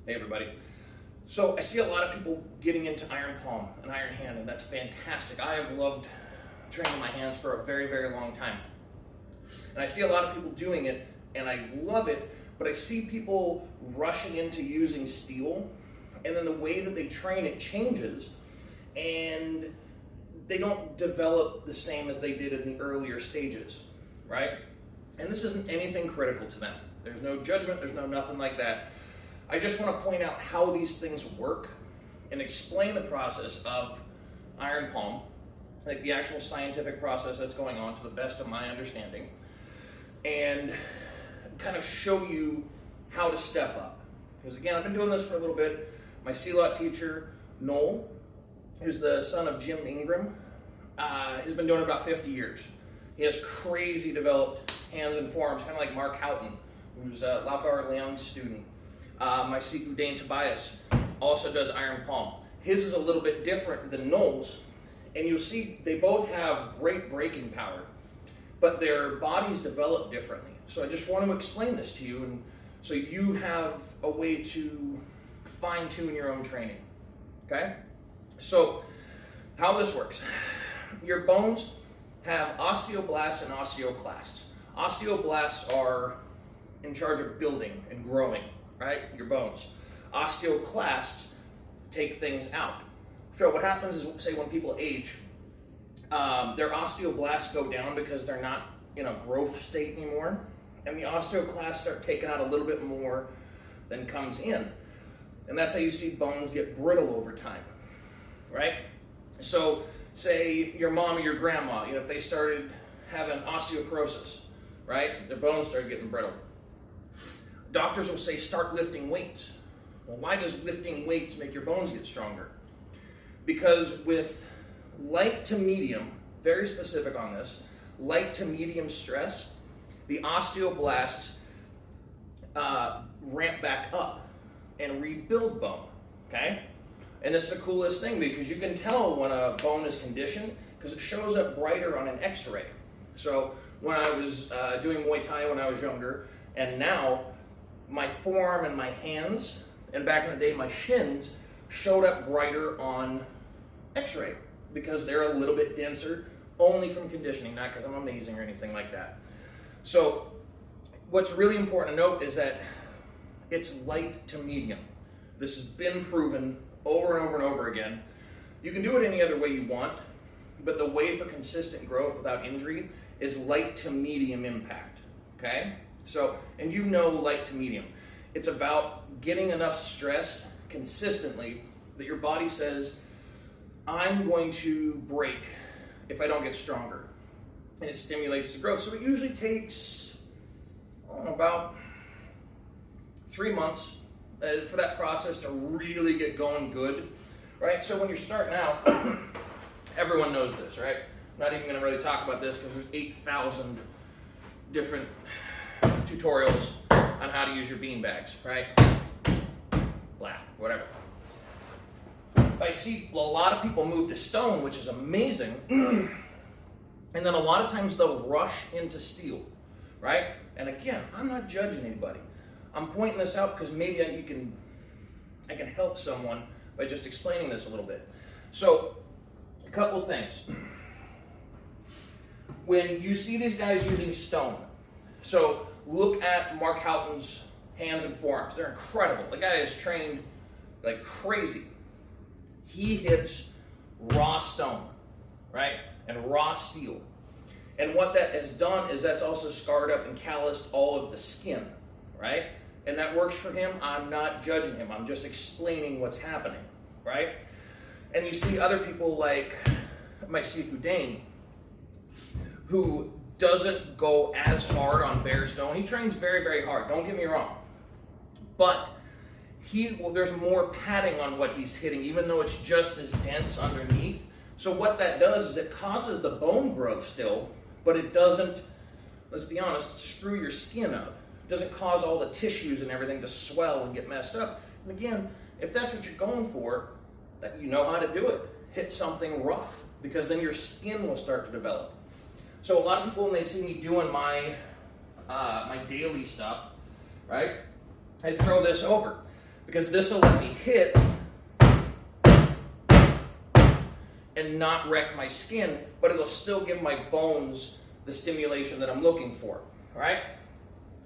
Hey everybody. So I see a lot of people getting into iron palm and iron hand, and that's fantastic. I have loved training my hands for a very, very long time. And I see a lot of people doing it, and I love it, but I see people rushing into using steel, and then the way that they train it changes, and they don't develop the same as they did in the earlier stages, right? And this isn't anything critical to them. There's no judgment, there's no nothing like that. I just want to point out how these things work and explain the process of iron palm, like the actual scientific process that's going on to the best of my understanding, and kind of show you how to step up. Because again, I've been doing this for a little bit. My CLOT teacher, Noel, who's the son of Jim Ingram, has been doing it about 50 years. He has crazy developed hands and forearms, kind of like Mark Houghton, who's a Lapar Leong's student. My Sifu Dane Tobias also does iron palm. His is a little bit different than Noel's, and you'll see they both have great braking power, but their bodies develop differently. So I just want to explain this to you, and so you have a way to fine-tune your own training, okay? So how this works, your bones have osteoblasts and osteoclasts. Osteoblasts are in charge of building and growing, right? Your bones. Osteoclasts take things out. So what happens is, say when people age, their osteoblasts go down because they're not in a growth state anymore, and the osteoclasts start taking out a little bit more than comes in. And that's how you see bones get brittle over time, right? So say your mom or your grandma, if they started having osteoporosis, right? Their bones started getting brittle. Doctors will say, start lifting weights. Well, why does lifting weights make your bones get stronger? Because with light to medium, very specific on this, light to medium stress, the osteoblasts ramp back up and rebuild bone, okay? And this is the coolest thing because you can tell when a bone is conditioned because it shows up brighter on an x-ray. So when I was doing Muay Thai when I was younger, and now my forearm and my hands, and back in the day my shins, showed up brighter on x-ray because they're a little bit denser, only from conditioning, not because I'm amazing or anything like that. So what's really important to note is that it's light to medium. This has been proven over and over and over again. You can do it any other way you want, but the way for consistent growth without injury is light to medium impact, okay? So, and light to medium. It's about getting enough stress consistently that your body says, I'm going to break if I don't get stronger. And it stimulates the growth. So it usually takes about 3 months for that process to really get going good, right? So when you're starting out, everyone knows this, right? I'm not even gonna really talk about this because there's 8,000 different tutorials on how to use your bean bags, right? Blah, whatever. I see a lot of people move to stone, which is amazing, and then a lot of times they'll rush into steel, right? And again, I'm not judging anybody. I'm pointing this out because maybe I can help someone by just explaining this a little bit. So, a couple things. When you see these guys using stone, so look at Mark Houghton's hands and forearms. They're incredible. The guy is trained like crazy. He hits raw stone, right? And raw steel. And what that has done is that's also scarred up and calloused all of the skin, right? And that works for him. I'm not judging him. I'm just explaining what's happening, right? And you see other people like my Sifu Dane, who doesn't go as hard on bare stone. He trains very, very hard, don't get me wrong. But there's more padding on what he's hitting, even though it's just as dense underneath. So what that does is it causes the bone growth still, but it doesn't, let's be honest, screw your skin up. It doesn't cause all the tissues and everything to swell and get messed up. And again, if that's what you're going for, that you know how to do it. Hit something rough, because then your skin will start to develop. So a lot of people, when they see me doing my my daily stuff, right, I throw this over. because this will let me hit and not wreck my skin, but it'll still give my bones the stimulation that I'm looking for, all right?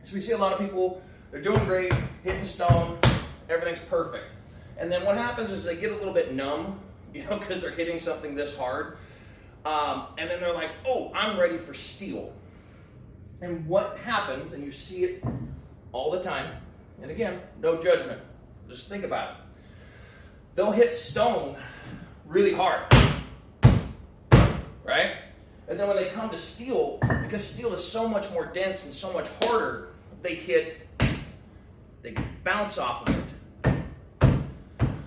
So we see a lot of people, they're doing great, hitting stone, everything's perfect. And then what happens is they get a little bit numb, because they're hitting something this hard. And then they're like, oh, I'm ready for steel. And what happens, and you see it all the time, and again, no judgment, just think about it. They'll hit stone really hard, right? And then when they come to steel, because steel is so much more dense and so much harder, they bounce off of it.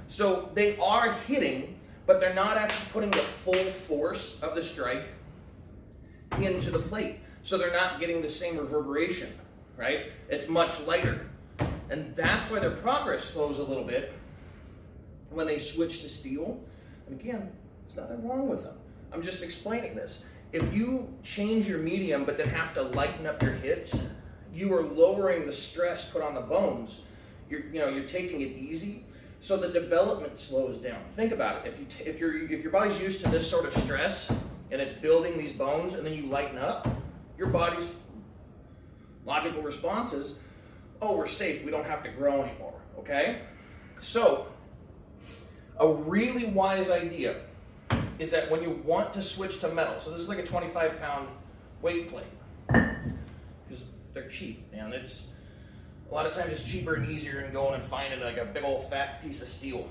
So they are hitting, but they're not actually putting the full force of the strike into the plate. So they're not getting the same reverberation, right? It's much lighter. And that's why their progress slows a little bit when they switch to steel. And again, there's nothing wrong with them. I'm just explaining this. If you change your medium but then have to lighten up your hits, you are lowering the stress put on the bones. You're taking it easy, so the development slows down. Think about it. If your body's used to this sort of stress and it's building these bones, and then you lighten up, your body's logical response is, oh, we're safe. We don't have to grow anymore. Okay? So a really wise idea is that when you want to switch to metal, so this is like a 25-pound weight plate, because they're cheap, man. It's a lot of times it's cheaper and easier than going and finding like a big old fat piece of steel.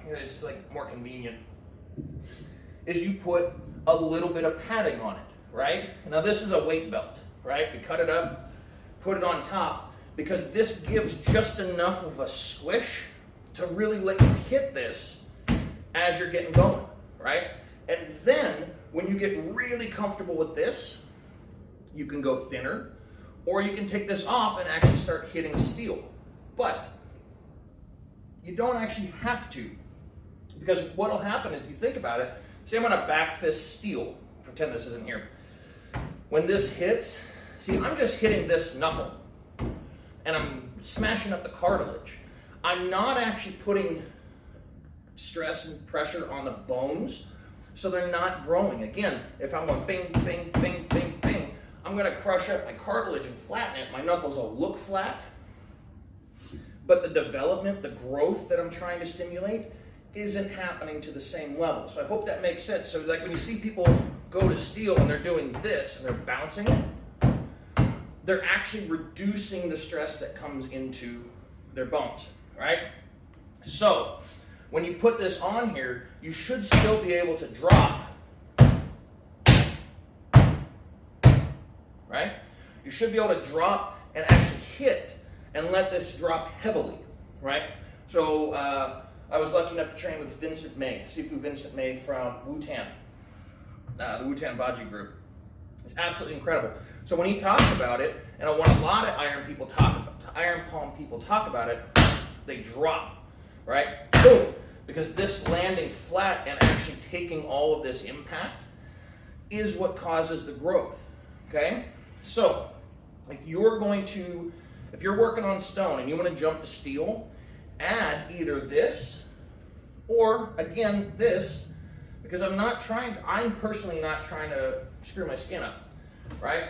It's like more convenient. Is you put a little bit of padding on it, right? Now this is a weight belt, right? We cut it up, put it on top, because this gives just enough of a squish to really let you hit this as you're getting going, right? And then when you get really comfortable with this, you can go thinner, or you can take this off and actually start hitting steel. But you don't actually have to, because what'll happen if you think about it, say I'm gonna back fist steel, pretend this isn't here. When this hits, see, I'm just hitting this knuckle and I'm smashing up the cartilage. I'm not actually putting stress and pressure on the bones, so they're not growing. Again, if I'm going bing, bing, bing, bing, bing, I'm gonna crush up my cartilage and flatten it. My knuckles will look flat, but the development, the growth that I'm trying to stimulate isn't happening to the same level. So I hope that makes sense. So like when you see people go to steel and they're doing this and they're bouncing it, they're actually reducing the stress that comes into their bones, right? So when you put this on here, you should still be able to drop, right? You should be able to drop and actually hit and let this drop heavily, right? So I was lucky enough to train with Vincent May, Sifu Vincent May from Wu-Tan, the Wu-Tan Baji group. It's absolutely incredible. So when he talks about it, and what a lot of iron palm people talk about it, they drop, right? Boom! Because this landing flat and actually taking all of this impact is what causes the growth, okay? So if you're working on stone and you want to jump to steel, add either this or, again, this, because I'm personally not trying to screw my skin up, right?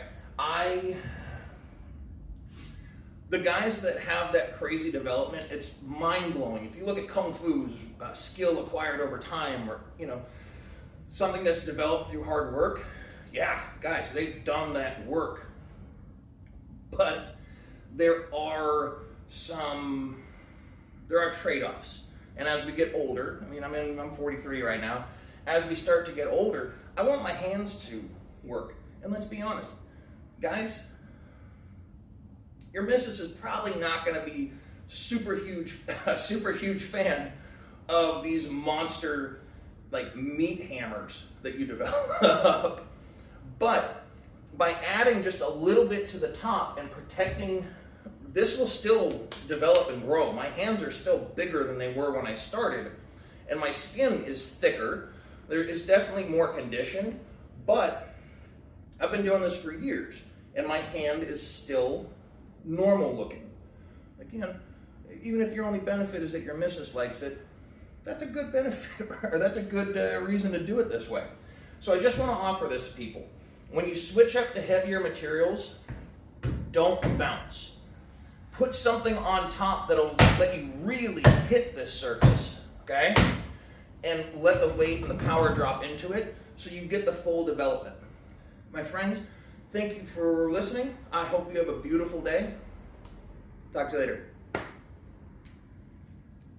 The guys that have that crazy development, it's mind-blowing. If you look at Kung Fu's skill acquired over time, or, something that's developed through hard work, yeah, guys, they've done that work. But there are trade-offs. And as we get older, I'm 43 right now, as we start to get older, I want my hands to work. And let's be honest, guys, your missus is probably not going to be a super huge fan of these monster like meat hammers that you develop. But by adding just a little bit to the top and protecting, this will still develop and grow. My hands are still bigger than they were when I started, and my skin is thicker. There is definitely more conditioned, but I've been doing this for years, and my hand is still normal looking. Again, even if your only benefit is that your missus likes it, that's a good benefit, or that's a good reason to do it this way. So I just want to offer this to people. When you switch up to heavier materials, don't bounce. Put something on top that'll let you really hit this surface, okay? And let the weight and the power drop into it so you get the full development. My friends, thank you for listening. I hope you have a beautiful day. Talk to you later.